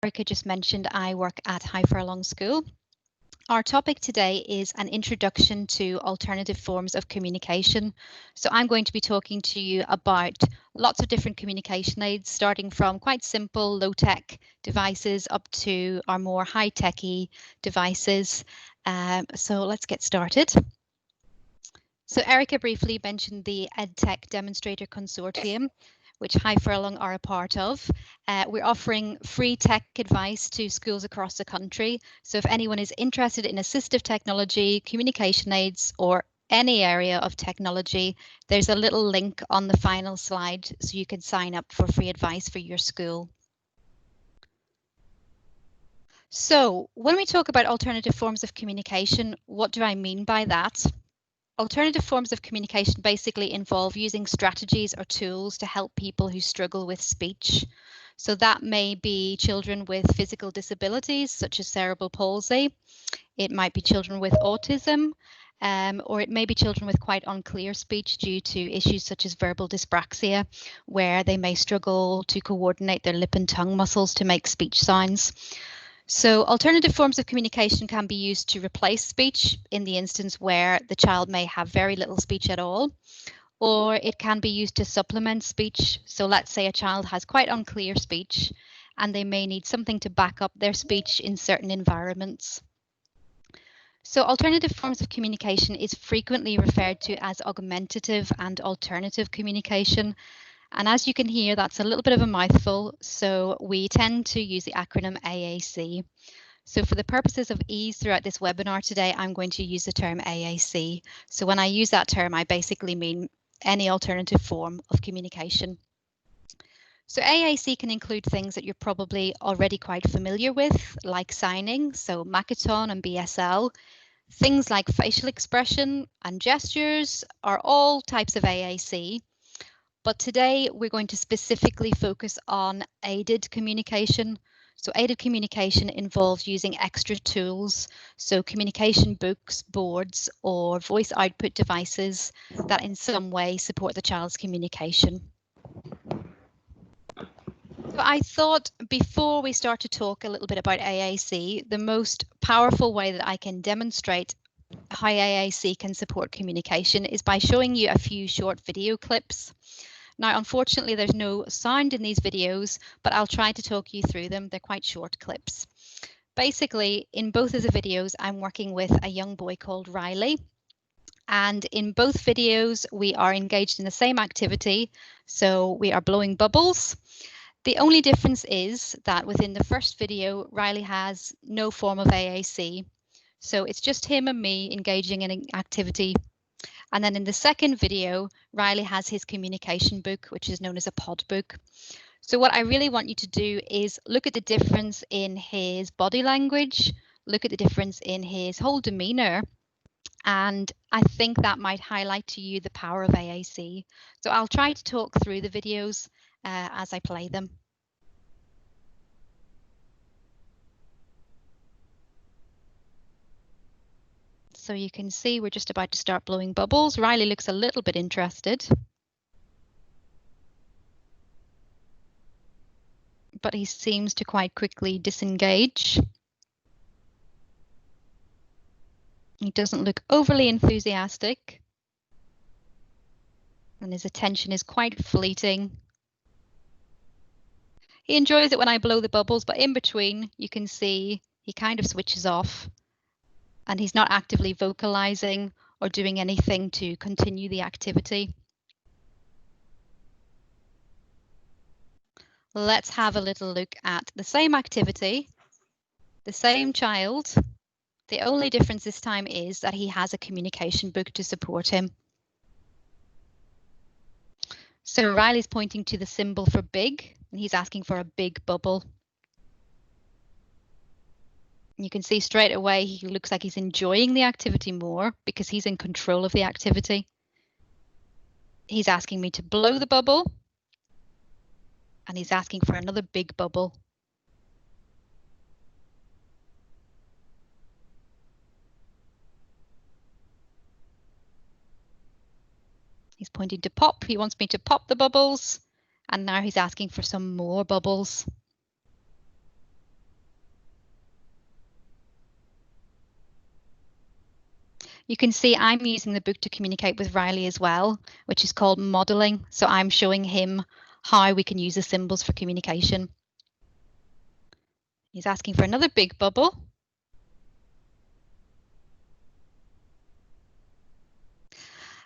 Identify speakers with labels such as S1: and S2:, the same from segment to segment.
S1: Erica just mentioned, I work at Highfurlong School. Our topic today is an introduction to alternative forms of communication. So I'm going to be talking to you about lots of different communication aids, starting from quite simple low-tech devices up to our more high-techy devices. So let's get started. So Erica briefly mentioned the EdTech Demonstrator Consortium, which Highfurlong are a part of. We're offering free tech advice to schools across the country. So if anyone is interested in assistive technology, communication aids, or any area of technology, there's a little link on the final slide so you can sign up for free advice for your school. So when we talk about alternative forms of communication, what do I mean by that? Alternative forms of communication basically involve using strategies or tools to help people who struggle with speech. So that may be children with physical disabilities such as cerebral palsy. It might be children with autism, or it may be children with quite unclear speech due to issues such as verbal dyspraxia, where they may struggle to coordinate their lip and tongue muscles to make speech sounds. So alternative forms of communication can be used to replace speech in the instance where the child may have very little speech at all, or it can be used to supplement speech. So let's say a child has quite unclear speech and they may need something to back up their speech in certain environments. So alternative forms of communication is frequently referred to as augmentative and alternative communication. And as you can hear, that's a little bit of a mouthful, so we tend to use the acronym AAC. So for the purposes of ease throughout this webinar today, I'm going to use the term AAC. So when I use that term, I basically mean any alternative form of communication. So AAC can include things that you're probably already quite familiar with, like signing, so Makaton and BSL. Things like facial expression and gestures are all types of AAC. But today we're going to specifically focus on aided communication. So aided communication involves using extra tools, so communication books, boards, or voice output devices that in some way support the child's communication. So I thought before we start to talk a little bit about AAC, the most powerful way that I can demonstrate how AAC can support communication is by showing you a few short video clips. Now, unfortunately, there's no sound in these videos, but I'll try to talk you through them. They're quite short clips. Basically, in both of the videos, I'm working with a young boy called Riley. And in both videos, we are engaged in the same activity. So we are blowing bubbles. The only difference is that within the first video, Riley has no form of AAC. So it's just him and me engaging in an activity. And then in the second video, Riley has his communication book, which is known as a pod book. So what I really want you to do is look at the difference in his body language, look at the difference in his whole demeanor. And I think that might highlight to you the power of AAC. So I'll try to talk through the videos as I play them. So you can see we're just about to start blowing bubbles. Riley looks a little bit interested. But he seems to quite quickly disengage. He doesn't look overly enthusiastic. And his attention is quite fleeting. He enjoys it when I blow the bubbles, but in between you can see he kind of switches off. And he's not actively vocalizing or doing anything to continue the activity. Let's have a little look at the same activity, the same child. The only difference this time is that he has a communication book to support him. So Riley's pointing to the symbol for big, and he's asking for a big bubble. You can see straight away he looks like he's enjoying the activity more because he's in control of the activity. He's asking me to blow the bubble. And he's asking for another big bubble. He's pointing to pop. He wants me to pop the bubbles. And now he's asking for some more bubbles. You can see I'm using the book to communicate with Riley as well, which is called modelling. So I'm showing him how we can use the symbols for communication. He's asking for another big bubble.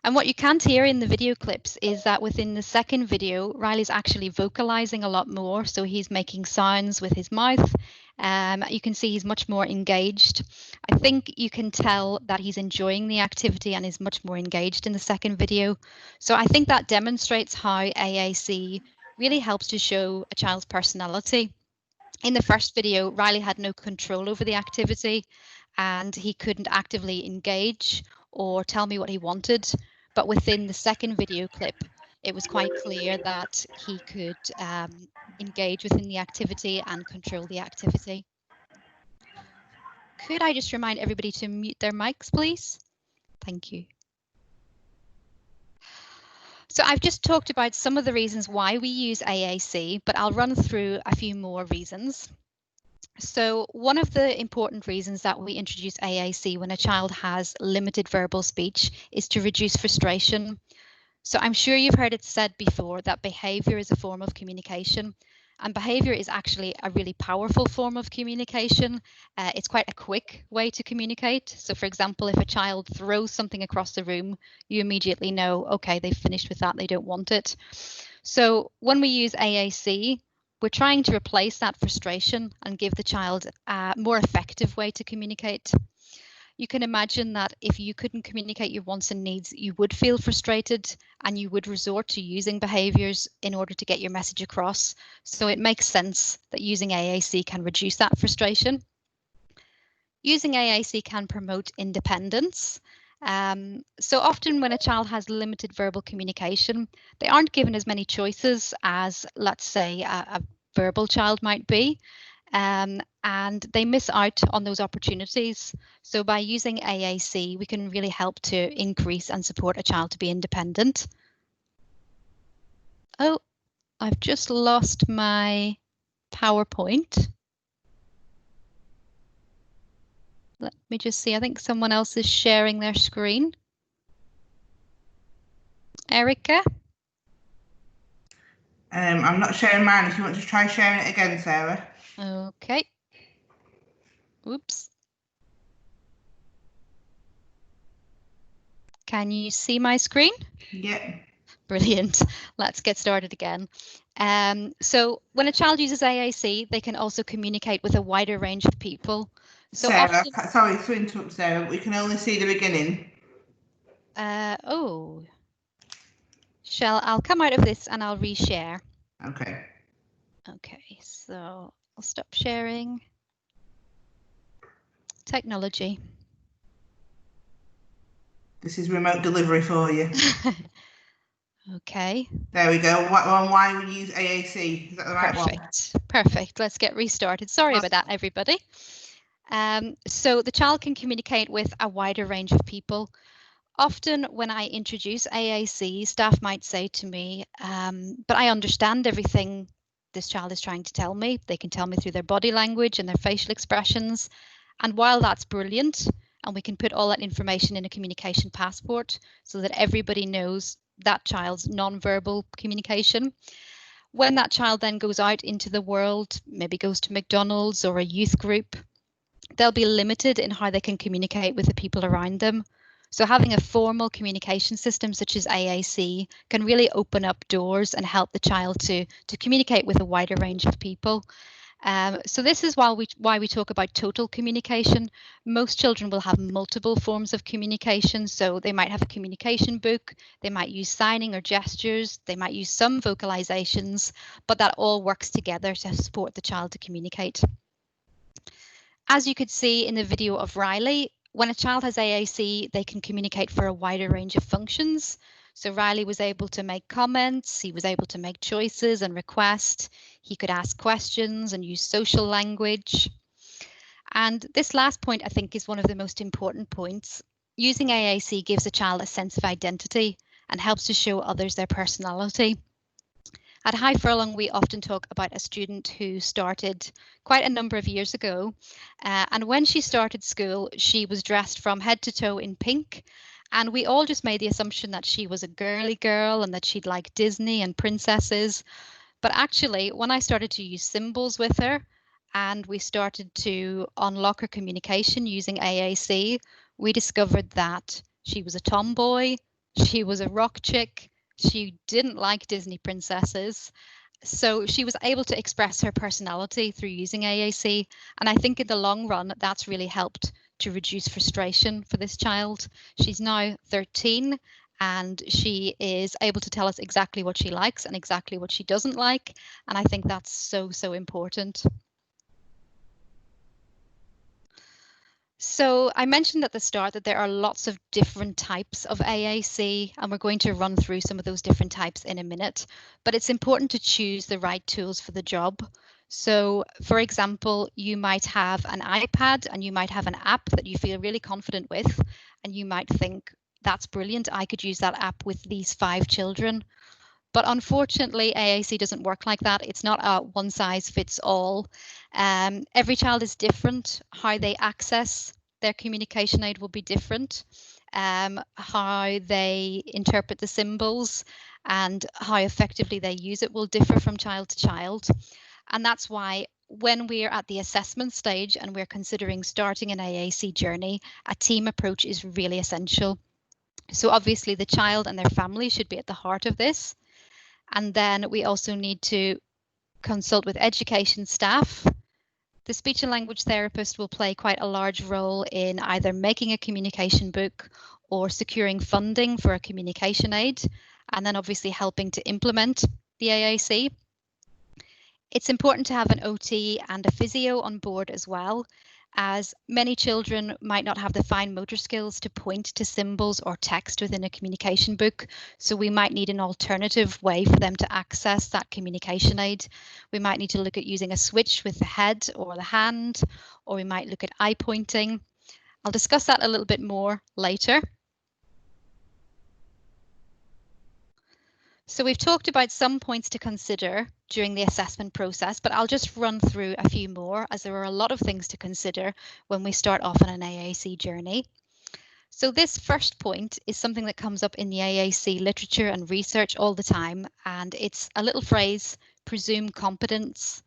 S1: And what you can't hear in the video clips is that within the second video, Riley's actually vocalizing a lot more. So he's making sounds with his mouth. You can see he's much more engaged. I think you can tell that he's enjoying the activity and is much more engaged in the second video. So I think that demonstrates how AAC really helps to show a child's personality. In the first video, Riley had no control over the activity and he couldn't actively engage or tell me what he wanted. But within the second video clip, it was quite clear that he could engage within the activity and control the activity. Could I just remind everybody to mute their mics, please? Thank you. So I've just talked about some of the reasons why we use AAC, but I'll run through a few more reasons. So one of the important reasons that we introduce AAC when a child has limited verbal speech is to reduce frustration. So I'm sure you've heard it said before that behaviour is a form of communication, and behaviour is actually a really powerful form of communication. It's quite a quick way to communicate. So for example, if a child throws something across the room, you immediately know, okay, they've finished with that, they don't want it. So when we use AAC, we're trying to replace that frustration and give the child a more effective way to communicate. You can imagine that if you couldn't communicate your wants and needs, you would feel frustrated and you would resort to using behaviours in order to get your message across. So it makes sense that using AAC can reduce that frustration. Using AAC can promote independence. So often when a child has limited verbal communication, they aren't given as many choices as, let's say, a verbal child might be, and they miss out on those opportunities. So by using AAC, we can really help to increase and support a child to be independent. Oh, I've just lost my PowerPoint. Let me just see, I think someone else is sharing their screen. Erica?
S2: I'm not sharing mine. If you want to try sharing it again, Sarah.
S1: Okay. Oops. Can you see my screen?
S2: Yeah.
S1: Brilliant. Let's get started again. So when a child uses AAC, they can also communicate with a wider range of people. So
S2: Sarah,
S1: often,
S2: sorry to interrupt, Sarah, we can only see the beginning.
S1: Oh. I'll come out of this and I'll reshare.
S2: Okay.
S1: Okay, so I'll stop sharing. Technology.
S2: This is remote delivery for you.
S1: Okay.
S2: There we go. Why we use AAC? Is that the right one?
S1: Perfect. Let's get restarted. Sorry about that, everybody. So the child can communicate with a wider range of people. Often when I introduce AAC, staff might say to me, but I understand everything this child is trying to tell me. They can tell me through their body language and their facial expressions. And while that's brilliant, and we can put all that information in a communication passport so that everybody knows that child's non-verbal communication, when that child then goes out into the world, maybe goes to McDonald's or a youth group, they'll be limited in how they can communicate with the people around them. So having a formal communication system such as AAC can really open up doors and help the child to communicate with a wider range of people. So this is why we talk about total communication. Most children will have multiple forms of communication. So they might have a communication book, they might use signing or gestures, they might use some vocalizations, but that all works together to support the child to communicate. As you could see in the video of Riley, when a child has AAC, they can communicate for a wider range of functions. So Riley was able to make comments, he was able to make choices and request, he could ask questions and use social language. And this last point, I think, is one of the most important points. Using AAC gives a child a sense of identity and helps to show others their personality. At Highfurlong, we often talk about a student who started quite a number of years ago. And when she started school, she was dressed from head to toe in pink. And we all just made the assumption that she was a girly girl and that she'd like Disney and princesses. But actually, when I started to use symbols with her and we started to unlock her communication using AAC, we discovered that she was a tomboy, she was a rock chick, she didn't like Disney princesses. So she was able to express her personality through using AAC. And I think in the long run, that's really helped to reduce frustration for this child. She's now 13 and she is able to tell us exactly what she likes and exactly what she doesn't like. And I think that's so important. So I mentioned at the start that there are lots of different types of AAC, and we're going to run through some of those different types in a minute, but it's important to choose the right tools for the job. So for example, you might have an iPad and you might have an app that you feel really confident with, and you might think, that's brilliant, I could use that app with these 5 children. But unfortunately, AAC doesn't work like that. It's not a one size fits all. Every child is different. How they access their communication aid will be different. How they interpret the symbols and how effectively they use it will differ from child to child. And that's why when we're at the assessment stage and we're considering starting an AAC journey, a team approach is really essential. So obviously the child and their family should be at the heart of this. And then we also need to consult with education staff. The speech and language therapist will play quite a large role in either making a communication book or securing funding for a communication aid, and then obviously helping to implement the AAC. It's important to have an OT and a physio on board as well, as many children might not have the fine motor skills to point to symbols or text within a communication book, so we might need an alternative way for them to access that communication aid. We might need to look at using a switch with the head or the hand, or we might look at eye pointing. I'll discuss that a little bit more later. So we've talked about some points to consider during the assessment process, but I'll just run through a few more as there are a lot of things to consider when we start off on an AAC journey. So this first point is something that comes up in the AAC literature and research all the time, and it's a little phrase, presume competence.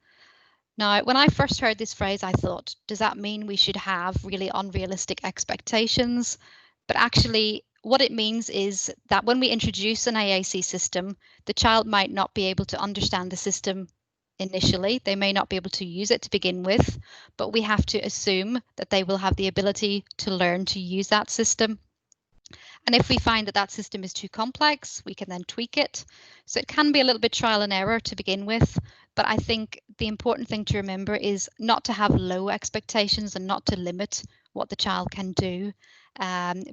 S1: Now, when I first heard this phrase, I thought, does that mean we should have really unrealistic expectations? But actually, what it means is that when we introduce an AAC system, the child might not be able to understand the system initially. They may not be able to use it to begin with, but we have to assume that they will have the ability to learn to use that system. And if we find that that system is too complex, we can then tweak it. So it can be a little bit trial and error to begin with, but I think the important thing to remember is not to have low expectations and not to limit what the child can do,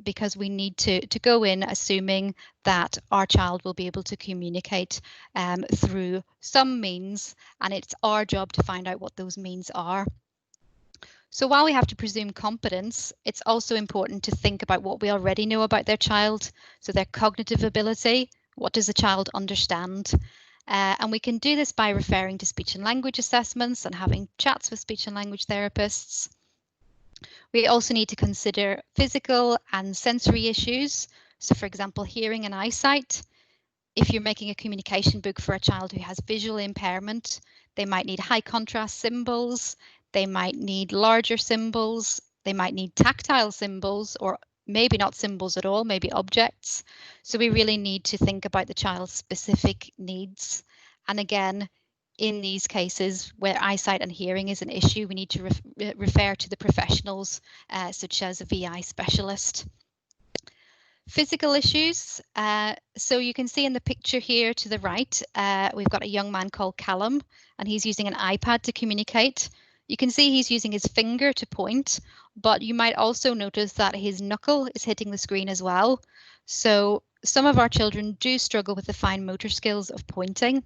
S1: because we need to go in assuming that our child will be able to communicate through some means, and it's our job to find out what those means are. So while we have to presume competence, it's also important to think about what we already know about their child. So their cognitive ability, what does the child understand? And we can do this by referring to speech and language assessments and having chats with speech and language therapists. We also need to consider physical and sensory issues. So for example, hearing and eyesight. If you're making a communication book for a child who has visual impairment, they might need high contrast symbols, they might need larger symbols, they might need tactile symbols, or maybe not symbols at all, maybe objects. So we really need to think about the child's specific needs. And again, in these cases where eyesight and hearing is an issue, we need to refer to the professionals such as a VI specialist. Physical issues. So you can see in the picture here to the right, we've got a young man called Callum, and he's using an iPad to communicate. You can see he's using his finger to point, but you might also notice that his knuckle is hitting the screen as well. So some of our children do struggle with the fine motor skills of pointing.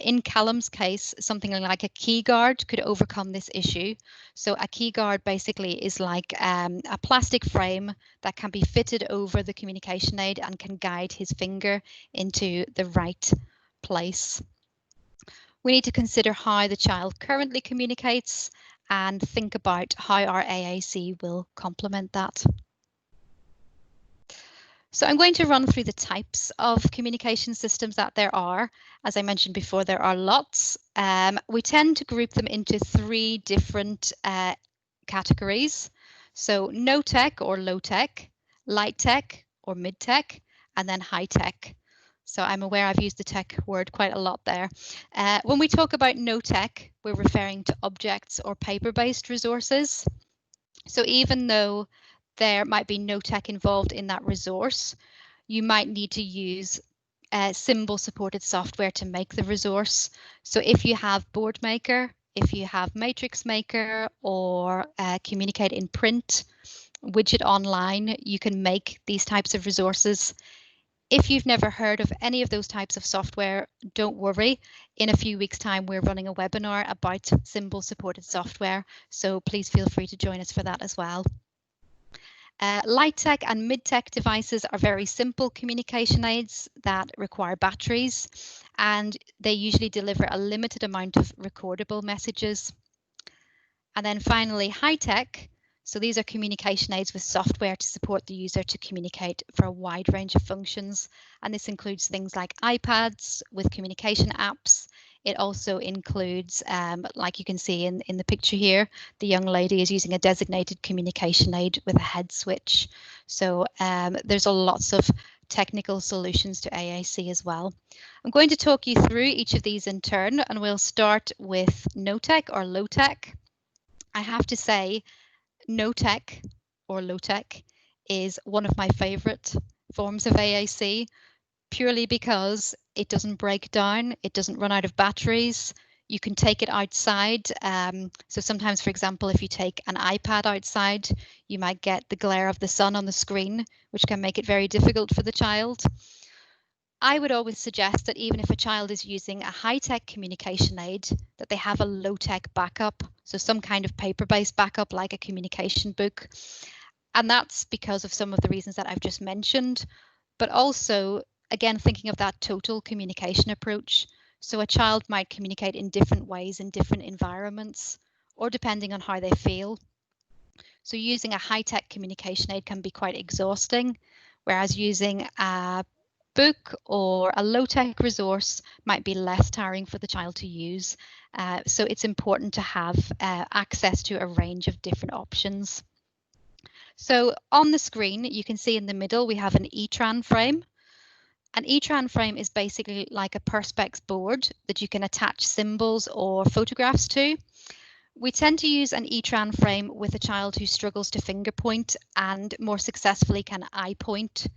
S1: In Callum's case, something like a key guard could overcome this issue. So a key guard basically is like a plastic frame that can be fitted over the communication aid and can guide his finger into the right place. We need to consider how the child currently communicates and think about how our AAC will complement that. So I'm going to run through the types of communication systems that there are. As I mentioned before, there are lots. We tend to group them into three different categories. So no tech or low tech, light tech or mid tech, and then high tech. So I'm aware I've used the tech word quite a lot there. When we talk about no tech, we're referring to objects or paper-based resources. So even though there might be no tech involved in that resource, you might need to use symbol supported software to make the resource. So if you have Board Maker, if you have Matrix Maker, or Communicate in Print, Widget Online, you can make these types of resources. If you've never heard of any of those types of software, don't worry. In a few weeks' time, we're running a webinar about symbol supported software, so please feel free to join us for that as well. Light tech and mid tech devices are very simple communication aids that require batteries, and they usually deliver a limited amount of recordable messages. And then finally, high tech. So these are communication aids with software to support the user to communicate for a wide range of functions. And this includes things like iPads with communication apps. It also includes, like you can see in the picture here, the young lady is using a designated communication aid with a head switch. So there's lots of technical solutions to AAC as well. I'm going to talk you through each of these in turn, and we'll start with no tech or low tech. I have to say, no tech or low tech is one of my favorite forms of AAC, purely because it doesn't break down, it doesn't run out of batteries. You can take it outside. So sometimes, for example, if you take an iPad outside, you might get the glare of the sun on the screen, which can make it very difficult for the child. I would always suggest that even if a child is using a high-tech communication aid, that they have a low-tech backup, so some kind of paper-based backup like a communication book. And that's because of some of the reasons that I've just mentioned, but also, again, thinking of that total communication approach. So a child might communicate in different ways in different environments, or depending on how they feel. So using a high-tech communication aid can be quite exhausting, whereas using a book or a low-tech resource might be less tiring for the child to use. So it's important to have access to a range of different options. So on the screen, you can see in the middle, we have an ETRAN frame. An ETRAN frame is basically like a Perspex board that you can attach symbols or photographs to. We tend to use an ETRAN frame with a child who struggles to finger point and more successfully can eye point.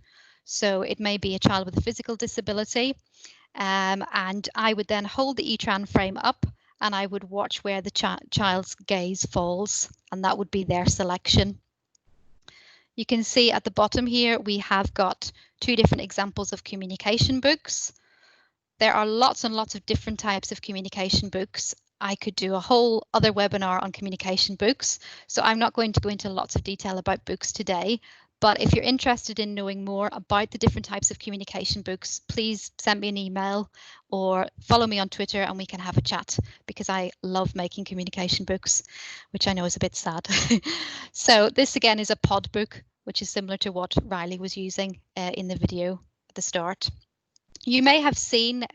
S1: So it may be a child with a physical disability, and I would then hold the ETRAN frame up and I would watch where the child's gaze falls, and that would be their selection. You can see at the bottom here, we have got two different examples of communication books. There are lots and lots of different types of communication books. I could do a whole other webinar on communication books, so I'm not going to go into lots of detail about books today. But if you're interested in knowing more about the different types of communication books, please send me an email or follow me on Twitter and we can have a chat, because I love making communication books, which I know is a bit sad. So this again is a pod book, which is similar to what Riley was using in the video at the start. You may have seen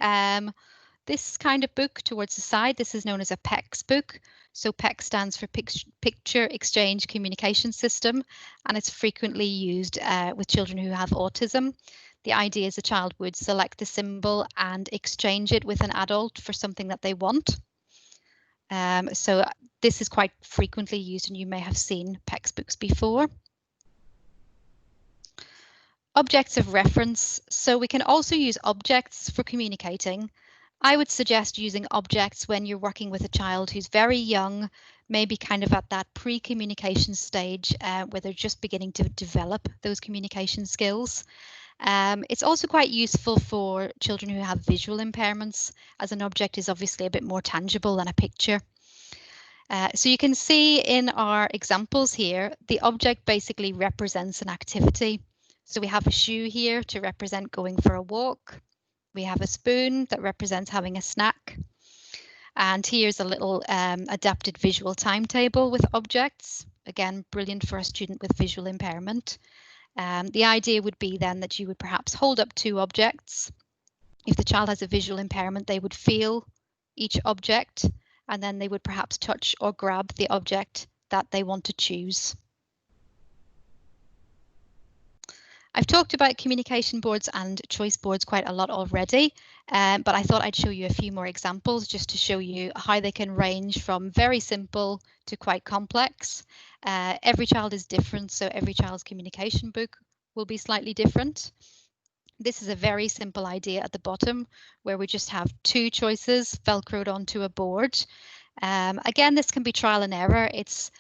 S1: this kind of book towards the side. This is known as a PECS book. So PECS stands for Picture Exchange Communication System, and it's frequently used with children who have autism. The idea is a child would select the symbol and exchange it with an adult for something that they want. So this is quite frequently used, and you may have seen PECS books before. Objects of reference. So we can also use objects for communicating. I would suggest using objects when you're working with a child who's very young, maybe kind of at that pre-communication stage where they're just beginning to develop those communication skills. It's also quite useful for children who have visual impairments, as an object is obviously a bit more tangible than a picture. So you can see in our examples here, the object basically represents an activity. So we have a shoe here to represent going for a walk. We have a spoon that represents having a snack. And here's a little adapted visual timetable with objects. Again, brilliant for a student with visual impairment. The idea would be then that you would perhaps hold up 2 objects. If the child has a visual impairment, they would feel each object, and then they would perhaps touch or grab the object that they want to choose. I've talked about communication boards and choice boards quite a lot already, but I thought I'd show you a few more examples just to show you how they can range from very simple to quite complex. Every child is different, so every child's communication book will be slightly different. This is a very simple idea at the bottom where we just have 2 choices velcroed onto a board. Again, this can be trial and error. It's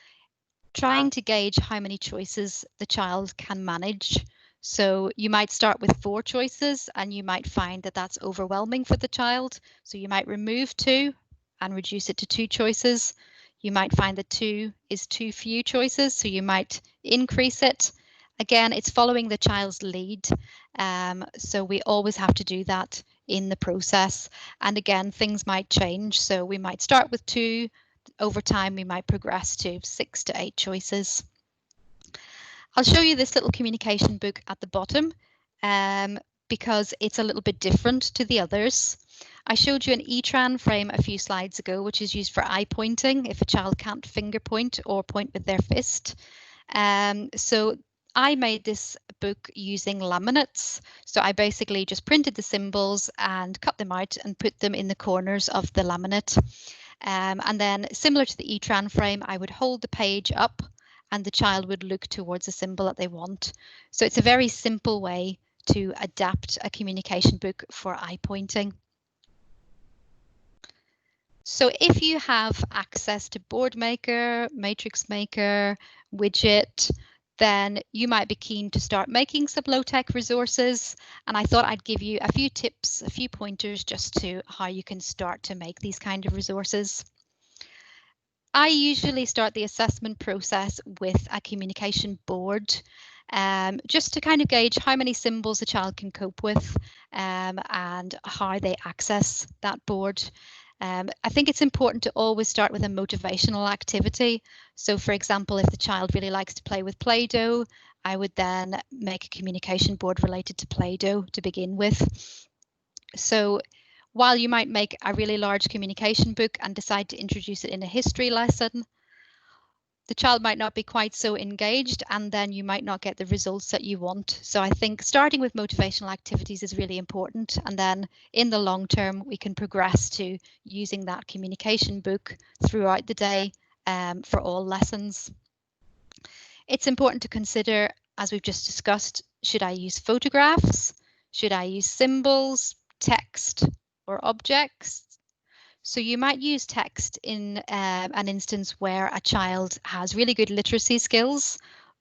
S1: trying to gauge how many choices the child can manage. So you might start with 4 choices and you might find that that's overwhelming for the child. So you might remove 2 and reduce it to 2 choices. You might find that 2 is too few choices, so you might increase it. Again, it's following the child's lead. So we always have to do that in the process. And again, things might change. So we might start with 2. Over time, we might progress to 6 to 8 choices. I'll show you this little communication book at the bottom because it's a little bit different to the others. I showed you an ETRAN frame a few slides ago, which is used for eye pointing if a child can't finger point or point with their fist. So I made this book using laminates. So I basically just printed the symbols and cut them out and put them in the corners of the laminate. And then similar to the ETRAN frame, I would hold the page up and the child would look towards a symbol that they want. So it's a very simple way to adapt a communication book for eye pointing. So if you have access to Board Maker, Matrix Maker, Widget, then you might be keen to start making some low-tech resources. And I thought I'd give you a few tips, a few pointers just to how you can start to make these kind of resources. I usually start the assessment process with a communication board, just to kind of gauge how many symbols a child can cope with and how they access that board. I think it's important to always start with a motivational activity. So for example, if the child really likes to play with Play-Doh, I would then make a communication board related to Play-Doh to begin with. So while you might make a really large communication book and decide to introduce it in a history lesson, the child might not be quite so engaged and then you might not get the results that you want. So I think starting with motivational activities is really important, and then in the long term we can progress to using that communication book throughout the day for all lessons. It's important to consider, as we've just discussed, should I use photographs? Should I use symbols, text, or objects? So you might use text in an instance where a child has really good literacy skills,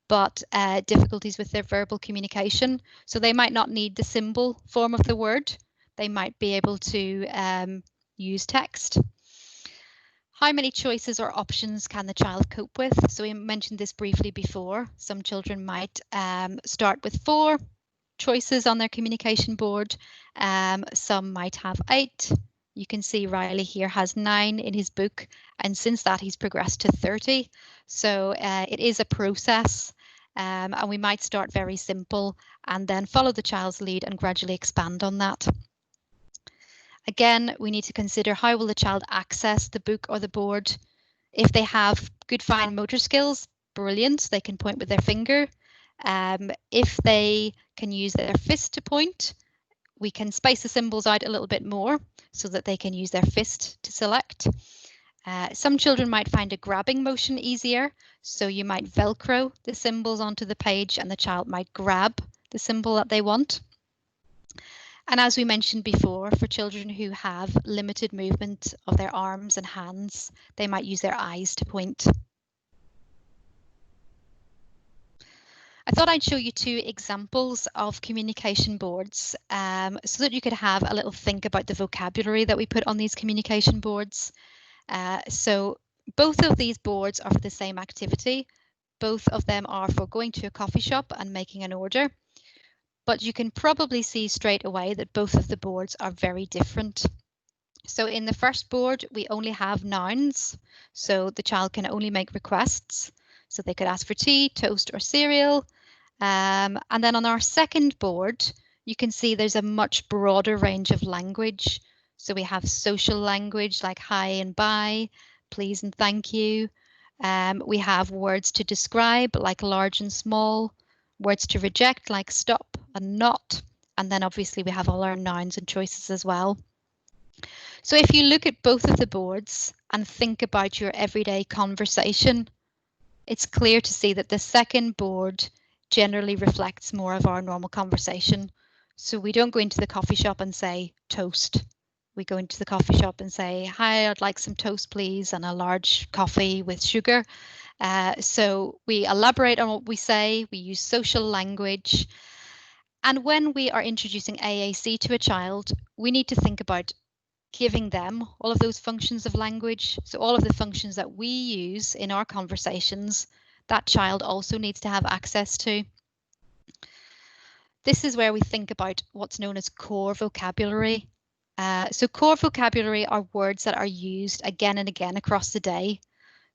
S1: but difficulties with their verbal communication. So they might not need the symbol form of the word. They might be able to use text. How many choices or options can the child cope with? So we mentioned this briefly before. Some children might start with 4 choices on their communication board. Some might have 8. You can see Riley here has 9 in his book, and since that he's progressed to 30. So it is a process, and we might start very simple and then follow the child's lead and gradually expand on that. Again, we need to consider how will the child access the book or the board. If they have good fine motor skills, brilliant, they can point with their finger. If they can use their fist to point, we can space the symbols out a little bit more so that they can use their fist to select. Some children might find a grabbing motion easier, so you might Velcro the symbols onto the page and the child might grab the symbol that they want. And as we mentioned before, for children who have limited movement of their arms and hands, they might use their eyes to point. I thought I'd show you 2 examples of communication boards so that you could have a little think about the vocabulary that we put on these communication boards. So both of these boards are for the same activity. Both of them are for going to a coffee shop and making an order. But you can probably see straight away that both of the boards are very different. So in the first board, we only have nouns. So the child can only make requests. So they could ask for tea, toast, or cereal. And then on our second board, you can see there's a much broader range of language. So we have social language like hi and bye, please and thank you. We have words to describe like large and small, words to reject like stop and not. And then obviously we have all our nouns and choices as well. So if you look at both of the boards and think about your everyday conversation, it's clear to see that the second board generally reflects more of our normal conversation. So we don't go into the coffee shop and say toast. We go into the coffee shop and say, hi, I'd like some toast, please, and a large coffee with sugar. So we elaborate on what we say, we use social language. And when we are introducing AAC to a child, we need to think about giving them all of those functions of language. So all of the functions that we use in our conversations, that child also needs to have access to. This is where we think about what's known as core vocabulary. So core vocabulary are words that are used again and again across the day.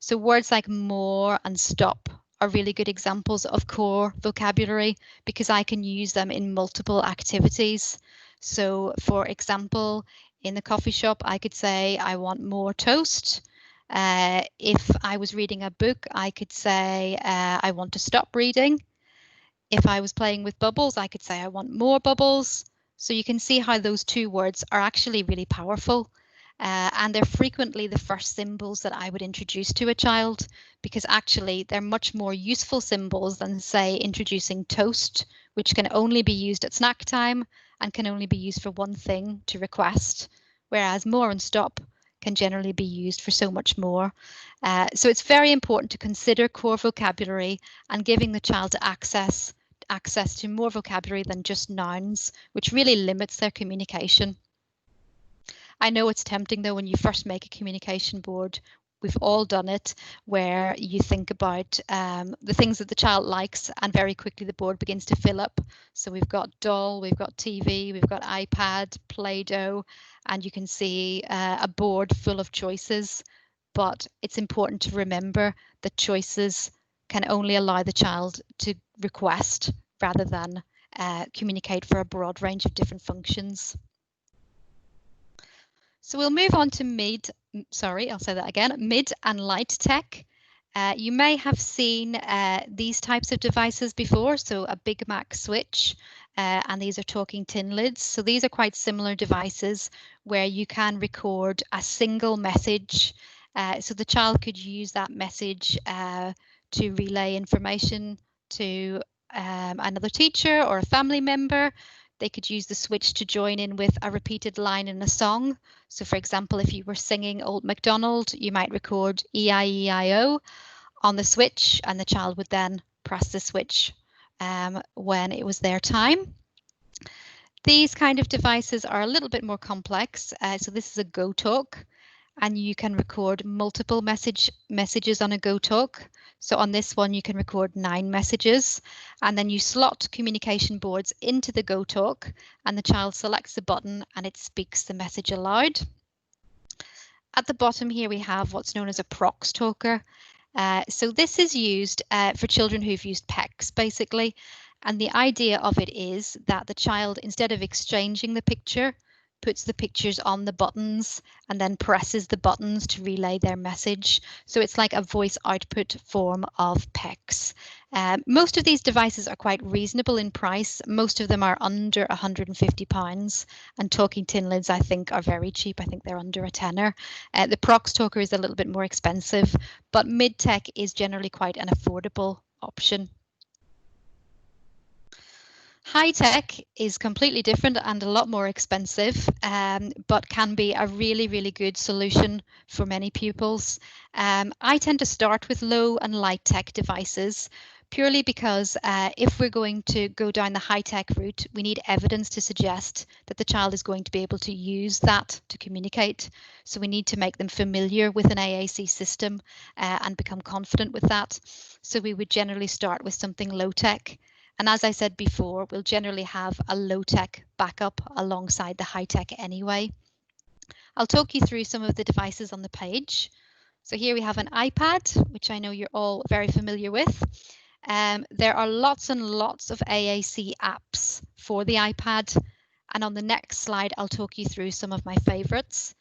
S1: So words like more and stop are really good examples of core vocabulary because I can use them in multiple activities. So for example, in the coffee shop, I could say, I want more toast. If I was reading a book, I could say, I want to stop reading. If I was playing with bubbles, I could say, I want more bubbles. So you can see how those two words are actually really powerful. And they're frequently the first symbols that I would introduce to a child because actually they're much more useful symbols than, say, introducing toast, which can only be used at snack time and can only be used for one thing, to request, whereas more and stop can generally be used for so much more. So it's very important to consider core vocabulary and giving the child access to more vocabulary than just nouns, which really limits their communication. I know it's tempting though when you first make a communication board, we've all done it, where you think about the things that the child likes and very quickly the board begins to fill up. So we've got doll, we've got TV, we've got iPad, Play-Doh, and you can see a board full of choices. But it's important to remember that choices can only allow the child to request rather than communicate for a broad range of different functions. So we'll move on to mid and light tech. You may have seen these types of devices before, so a Big Mac switch, and these are talking tin lids. So these are quite similar devices where you can record a single message. So the child could use that message to relay information to another teacher or a family member. They could use the switch to join in with a repeated line in a song. So for example, if you were singing Old MacDonald, you might record E-I-E-I-O on the switch and the child would then press the switch when it was their time. These kind of devices are a little bit more complex. So this is a Go Talk, and you can record multiple messages on a Go Talk. So on this one, you can record 9 messages, and then you slot communication boards into the Go Talk, and the child selects the button and it speaks the message aloud. At the bottom here, we have what's known as a prox talker. So this is used for children who've used PECs, basically. And the idea of it is that the child, instead of exchanging the picture, puts the pictures on the buttons and then presses the buttons to relay their message. So it's like a voice output form of PECs. Most of these devices are quite reasonable in price. Most of them are under £150, and talking tin lids, I think, are very cheap. I think they're under a tenner. The Prox Talker is a little bit more expensive, but mid-tech is generally quite an affordable option. High tech is completely different and a lot more expensive, but can be a really, really good solution for many pupils. I tend to start with low and light tech devices purely because if we're going to go down the high tech route, we need evidence to suggest that the child is going to be able to use that to communicate. So we need to make them familiar with an AAC system and become confident with that. So we would generally start with something low tech. And as I said before, we'll generally have a low-tech backup alongside the high-tech anyway. I'll talk you through some of the devices on the page. So here we have an iPad, which I know you're all very familiar with. There are lots and lots of AAC apps for the iPad. And on the next slide, I'll talk you through some of my favorites.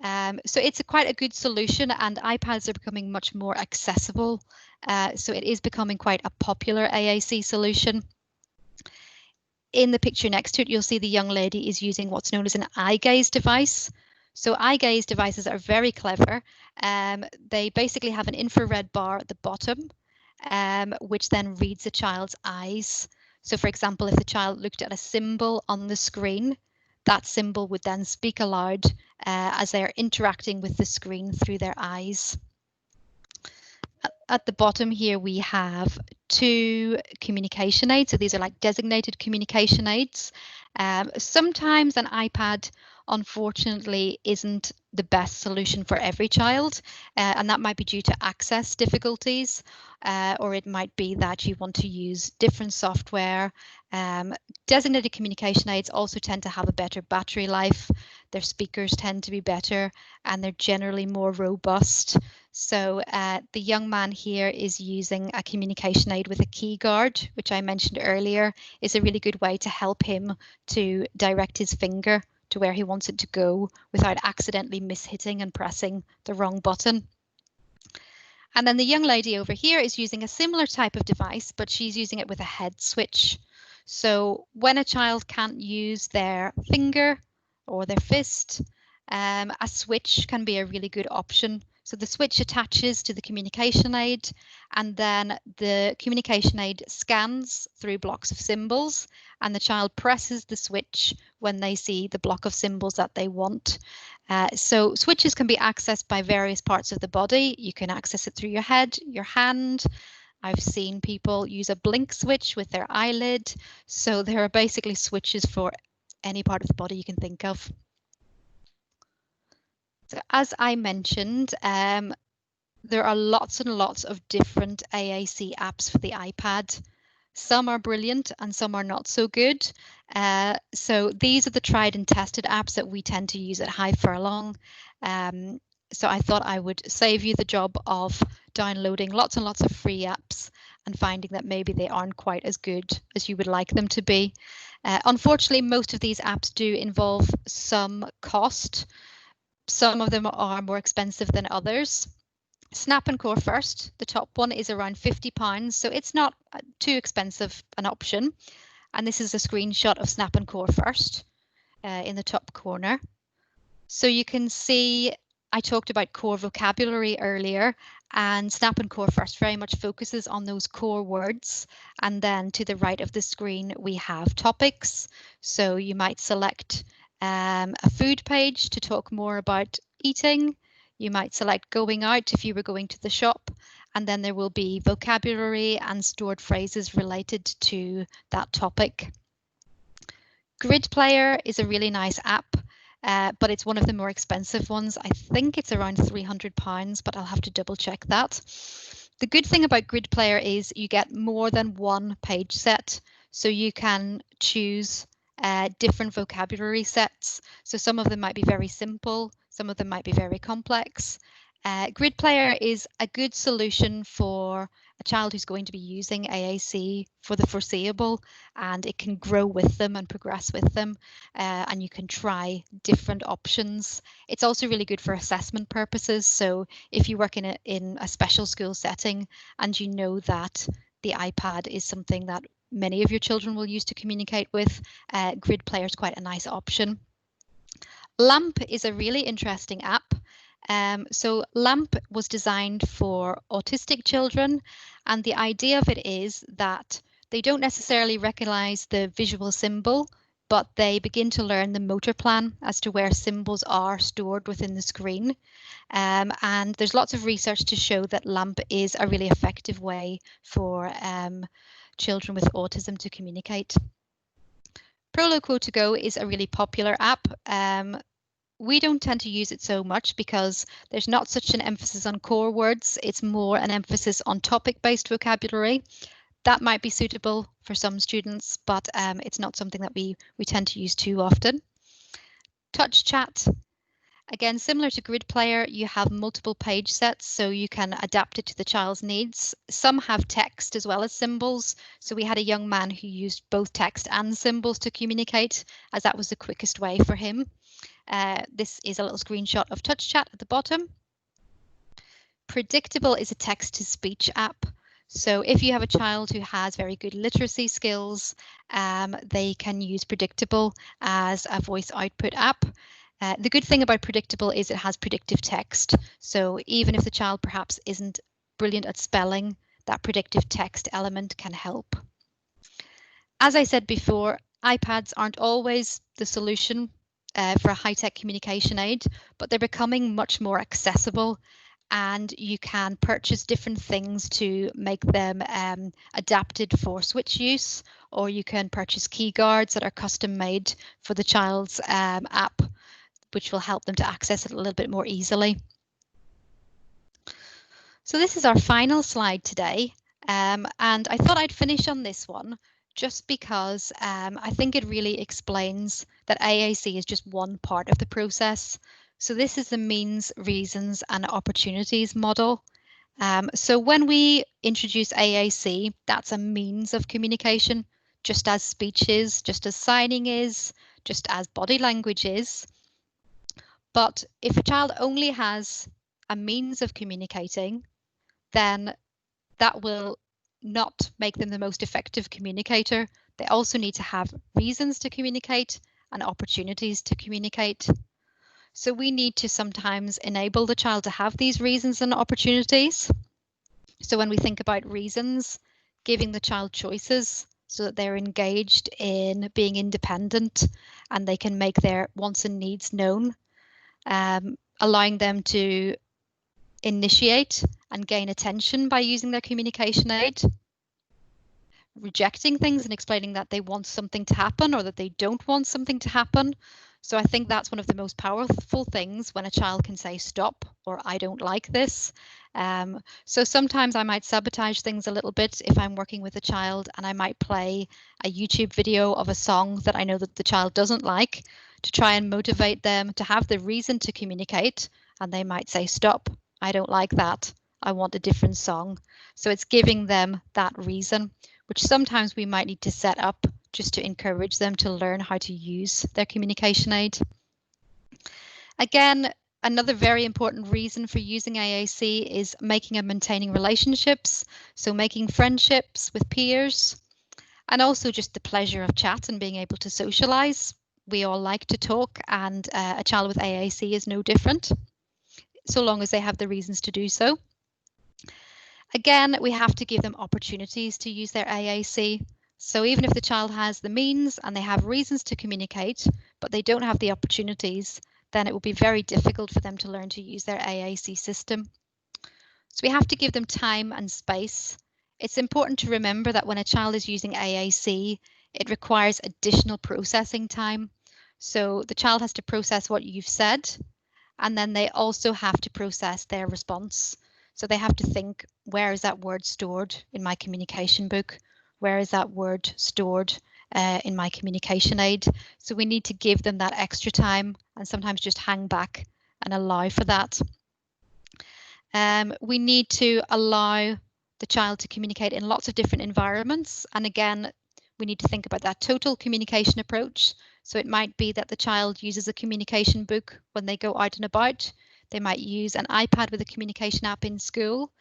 S1: So it's quite a good solution, and iPads are becoming much more accessible. So it is becoming quite a popular AAC solution. In the picture next to it, you'll see the young lady is using what's known as an eye gaze device. So eye gaze devices are very clever. They basically have an infrared bar at the bottom, which then reads the child's eyes. So for example, if the child looked at a symbol on the screen, that symbol would then speak aloud as they are interacting with the screen through their eyes. At the bottom here, we have 2 communication aids. So these are like designated communication aids. Sometimes an iPad, unfortunately, isn't the best solution for every child, and that might be due to access difficulties, or it might be that you want to use different software. Designated communication aids also tend to have a better battery life. Their speakers tend to be better, and they're generally more robust. So the young man here is using a communication aid with a key guard, which I mentioned earlier is a really good way to help him to direct his finger to where he wants it to go without accidentally mishitting and pressing the wrong button. And then the young lady over here is using a similar type of device, but she's using it with a head switch. So when a child can't use their finger or their fist, a switch can be a really good option. So the switch attaches to the communication aid, and then the communication aid scans through blocks of symbols, and the child presses the switch when they see the block of symbols that they want. So switches can be accessed by various parts of the body. You can access it through your head, your hand. I've seen people use a blink switch with their eyelid. So there are basically switches for any part of the body you can think of. So as I mentioned, there are lots and lots of different AAC apps for the iPad. Some are brilliant and some are not so good. So these are the tried and tested apps that we tend to use at Highfurlong. So I thought I would save you the job of downloading lots and lots of free apps and finding that maybe they aren't quite as good as you would like them to be. Unfortunately, most of these apps do involve some cost. Some of them are more expensive than others. Snap and Core First, the top one, is around £50, so it's not too expensive an option. And this is a screenshot of Snap and Core First in the top corner. So you can see I talked about core vocabulary earlier, and Snap and Core First very much focuses on those core words. And then to the right of the screen, we have topics. So you might select a food page to talk more about eating. You might select going out if you were going to the shop, and then there will be vocabulary and stored phrases related to that topic. Grid Player is a really nice app, but it's one of the more expensive ones. I think it's around £300, but I'll have to double check that. The good thing about Grid Player is you get more than one page set, so you can choose different vocabulary sets. So some of them might be very simple, some of them might be very complex. Grid Player is a good solution for a child who's going to be using AAC for the foreseeable, and it can grow with them and progress with them, and you can try different options. It's also really good for assessment purposes. So if you work in a special school setting and you know that the iPad is something that many of your children will use to communicate with, Grid Player is quite a nice option. LAMP is a really interesting app. So LAMP was designed for autistic children, and the idea of it is that they don't necessarily recognize the visual symbol, but they begin to learn the motor plan as to where symbols are stored within the screen. And there's lots of research to show that LAMP is a really effective way for children with autism to communicate. Proloquo2Go is a really popular app. We don't tend to use it so much because there's not such an emphasis on core words. It's more an emphasis on topic-based vocabulary. That might be suitable for some students, but it's not something that we tend to use too often. TouchChat. Again, similar to Grid Player, you have multiple page sets, so you can adapt it to the child's needs. Some have text as well as symbols, so we had a young man who used both text and symbols to communicate, as that was the quickest way for him. This is a little screenshot of TouchChat at the bottom. Predictable is a text-to-speech app. So if you have a child who has very good literacy skills, they can use Predictable as a voice output app. The good thing about Predictable is it has predictive text. So even if the child perhaps isn't brilliant at spelling, that predictive text element can help. As I said before, iPads aren't always the solution for a high-tech communication aid, but they're becoming much more accessible, and you can purchase different things to make them adapted for switch use, or you can purchase key guards that are custom made for the child's app, which will help them to access it a little bit more easily. So this is our final slide today, and I thought I'd finish on this one just because I think it really explains that AAC is just one part of the process. So this is the means, reasons and opportunities model. So when we introduce AAC, that's a means of communication, just as speech is, just as signing is, just as body language is. But if a child only has a means of communicating, then that will not make them the most effective communicator. They also need to have reasons to communicate and opportunities to communicate. So we need to sometimes enable the child to have these reasons and opportunities. So when we think about reasons, giving the child choices so that they're engaged in being independent and they can make their wants and needs known, allowing them to initiate and gain attention by using their communication aid, rejecting things and explaining that they want something to happen or that they don't want something to happen. So I think that's one of the most powerful things, when a child can say stop or I don't like this. So sometimes I might sabotage things a little bit if I'm working with a child, and I might play a YouTube video of a song that I know that the child doesn't like to try and motivate them to have the reason to communicate, and they might say stop, I don't like that, I want a different song. So it's giving them that reason, which sometimes we might need to set up just to encourage them to learn how to use their communication aid. Again, another very important reason for using AAC is making and maintaining relationships, so making friendships with peers, and also just the pleasure of chat and being able to socialize. We all like to talk, and a child with AAC is no different, so long as they have the reasons to do so. Again, we have to give them opportunities to use their AAC. So even if the child has the means and they have reasons to communicate, but they don't have the opportunities, then it will be very difficult for them to learn to use their AAC system. So we have to give them time and space. It's important to remember that when a child is using AAC, it requires additional processing time. So the child has to process what you've said, and then they also have to process their response. So they have to think, where is that word stored in my communication book? Where is that word stored in my communication aid? So we need to give them that extra time and sometimes just hang back and allow for that. We need to allow the child to communicate in lots of different environments. And again, we need to think about that total communication approach. So it might be that the child uses a communication book when they go out and about. They might use an iPad with a communication app in school,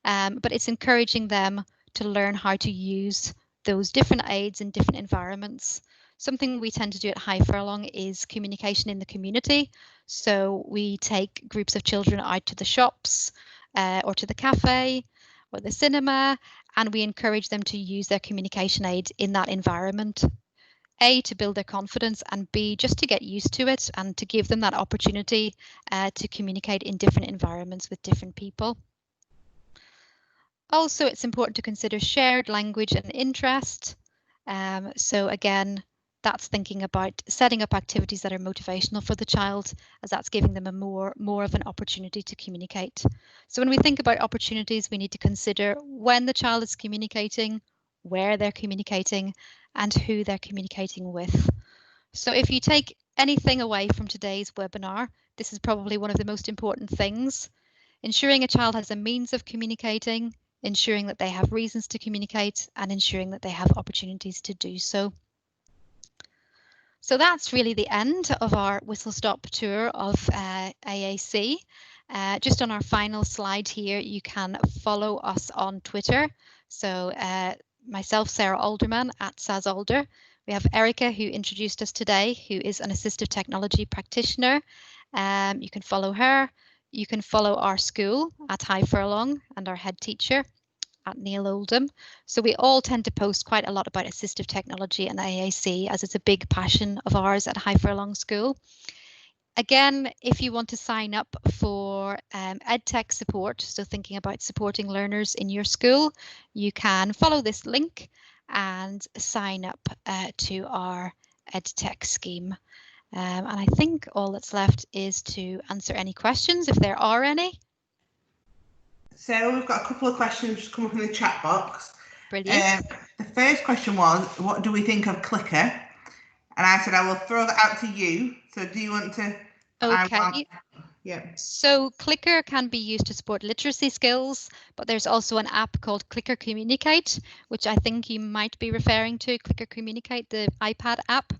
S1: but it's encouraging them to learn how to use those different aids in different environments. Something we tend to do at Highfurlong is communication in the community. So we take groups of children out to the shops or to the cafe or the cinema, and we encourage them to use their communication aid in that environment. A, to build their confidence, and B, just to get used to it and to give them that opportunity to communicate in different environments with different people. Also, it's important to consider shared language and interest. So again, that's thinking about setting up activities that are motivational for the child, as that's giving them a more of an opportunity to communicate. So when we think about opportunities, we need to consider when the child is communicating, where they're communicating, and who they're communicating with. So if you take anything away from today's webinar, this is probably one of the most important things. Ensuring a child has a means of communicating, ensuring that they have reasons to communicate, and ensuring that they have opportunities to do so. So that's really the end of our whistle-stop tour of AAC. Just on our final slide here, you can follow us on Twitter. So myself, Sarah Alderman at SASAlder. We have Erica, who introduced us today, who is an assistive technology practitioner. You can follow her. You can follow our school at Highfurlong and our head teacher at Neil Oldham. So we all tend to post quite a lot about assistive technology and AAC, as it's a big passion of ours at Highfurlong School. Again, if you want to sign up for EdTech support, so thinking about supporting learners in your school, you can follow this link and sign up to our EdTech scheme. And I think all that's left is to answer any questions, if there are any.
S2: So we've got a couple of questions just come up in the chat box.
S1: Brilliant.
S2: The first question was, what do we think of Clicker? And I said, I will throw that out to you. So do you want to?
S1: Okay.
S2: Yeah.
S1: So Clicker can be used to support literacy skills, but there's also an app called Clicker Communicate, which I think you might be referring to, Clicker Communicate, the iPad app.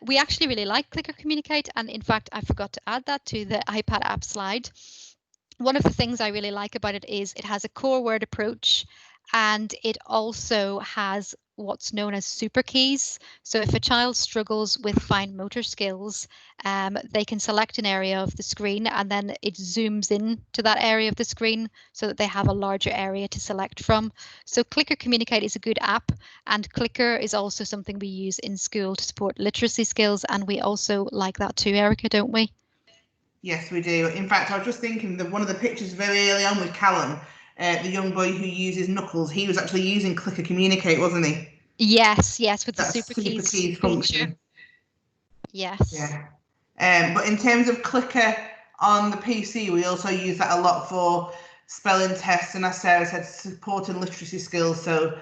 S1: We actually really like Clicker Communicate, and in fact, I forgot to add that to the iPad app slide. One of the things I really like about it is it has a core word approach, and it also has what's known as super keys. So if a child struggles with fine motor skills, they can select an area of the screen and then it zooms in to that area of the screen so that they have a larger area to select from. So Clicker Communicate is a good app, and Clicker is also something we use in school to support literacy skills, and we also like that too, Erica, don't we?
S2: Yes, we do. In fact, I was just thinking that one of the pictures very early on with Callum, the young boy who uses Knuckles, he was actually using Clicker Communicate, wasn't he?
S1: Yes, with
S2: That
S1: the super keys
S2: function.
S1: Yes.
S2: Yeah. But in terms of Clicker on the PC, we also use that a lot for spelling tests, and as Sarah said, supporting literacy skills, so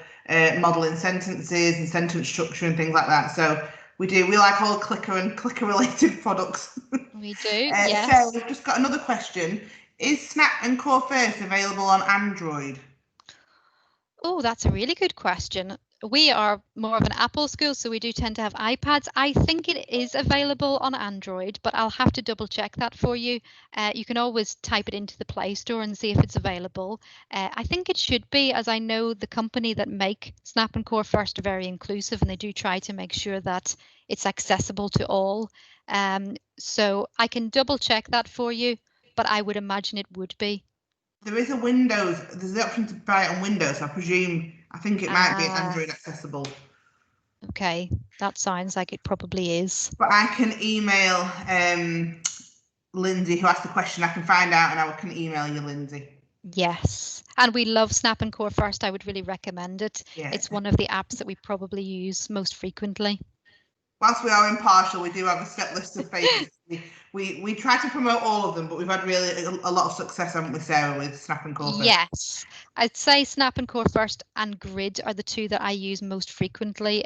S2: modelling sentences and sentence structure and things like that. So we like all Clicker and Clicker related products.
S1: We do, yes.
S2: Sarah, we've just got another question. Is Snap and Core First available on Android?
S1: Oh, that's a really good question. We are more of an Apple school, so we do tend to have iPads. I think it is available on Android, but I'll have to double check that for you. You can always type it into the Play Store and see if it's available. I think it should be, as I know the company that make Snap and Core First are very inclusive, and they do try to make sure that it's accessible to all. So I can double check that for you, but I would imagine it would be.
S2: There is there's the option to buy it on Windows, so I think it might be Android accessible.
S1: Okay, that sounds like it probably is.
S2: But I can email Lindsay, who asked the question. I can find out and I can email you, Lindsay.
S1: Yes, and we love Snap and Core First. I would really recommend it. Yeah. It's one of the apps that we probably use most frequently.
S2: Whilst we are impartial, we do have a set list of favourites. We try to promote all of them, but we've had really a lot of success, haven't we, Sarah, with Snap and Core First?
S1: Yes, I'd say Snap and Core First and Grid are the two that I use most frequently,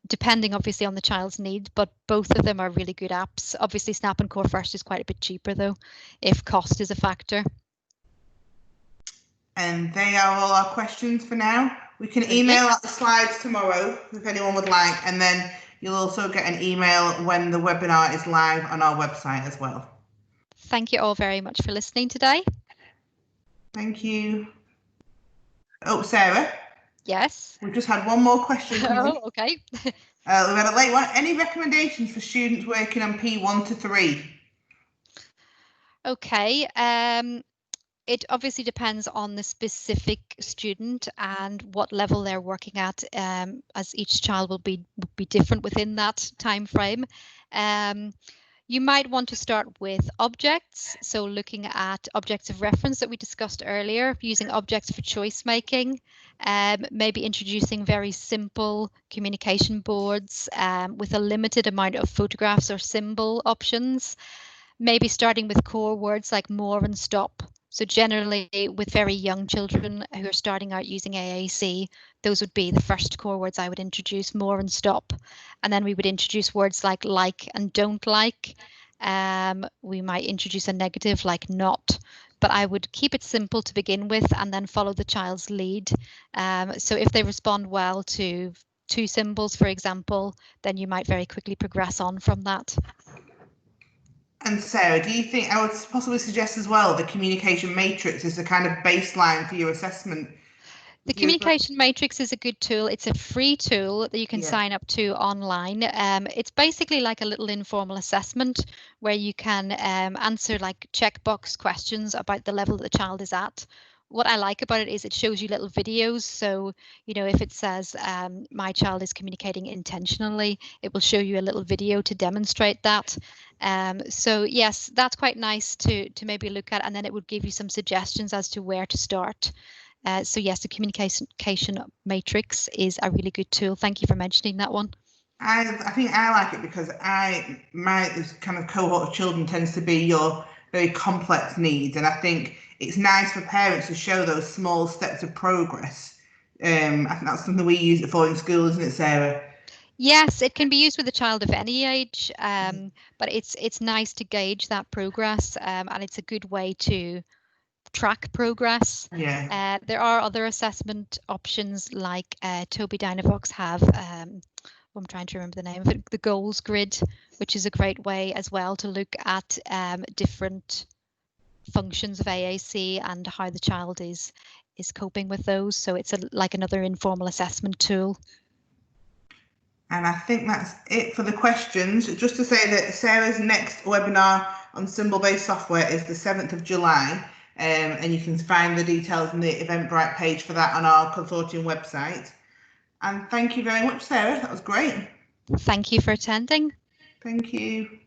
S1: depending obviously on the child's need, but both of them are really good apps. Obviously, Snap and Core First is quite a bit cheaper though, if cost is a factor.
S2: And they are all our questions for now. We can email out the slides tomorrow if anyone would like, and then you'll also get an email when the webinar is live on our website as well.
S1: Thank you all very much for listening today.
S2: Thank you. Oh, Sarah?
S1: Yes?
S2: We've just had one more question.
S1: Oh, okay.
S2: We've had a late one. Any recommendations for students working on P1 to 3?
S1: Okay. It obviously depends on the specific student and what level they're working at, as each child will be different within that time frame. You might want to start with objects, so looking at objects of reference that we discussed earlier, using objects for choice making, maybe introducing very simple communication boards with a limited amount of photographs or symbol options, maybe starting with core words like more and stop, So generally with very young children who are starting out using AAC, those would be the first core words I would introduce, more and stop. And then we would introduce words like and don't like. We might introduce a negative like not, but I would keep it simple to begin with and then follow the child's lead. So if they respond well to 2 symbols, for example, then you might very quickly progress on from that.
S2: And Sarah, do you think, I would possibly suggest as well, the communication matrix is the kind of baseline for your assessment?
S1: The communication matrix is a good tool. It's a free tool that you can sign up to online. It's basically like a little informal assessment where you can answer like checkbox questions about the level that the child is at. What I like about it is it shows you little videos. So, you know, if it says my child is communicating intentionally, it will show you a little video to demonstrate that. So yes, that's quite nice to maybe look at, and then it would give you some suggestions as to where to start. So yes, the communication matrix is a really good tool. Thank you for mentioning that one.
S2: I think I like it because my kind of cohort of children tends to be your very complex needs, and I think it's nice for parents to show those small steps of progress. I think that's something we use it for in school, isn't it, Sarah?
S1: Yes, it can be used with a child of any age, but it's nice to gauge that progress, and it's a good way to track progress.
S2: Yeah.
S1: There are other assessment options like Toby Dynavox have. I'm trying to remember the name of it, the goals grid, which is a great way as well to look at different functions of AAC and how the child is coping with those. So it's like another informal assessment tool.
S2: And I think that's it for the questions. Just to say that Sarah's next webinar on symbol-based software is the 7th of July, and you can find the details in the Eventbrite page for that on our Consortium website. And thank you very much, Sarah. That was great.
S1: Thank you for attending.
S2: Thank you.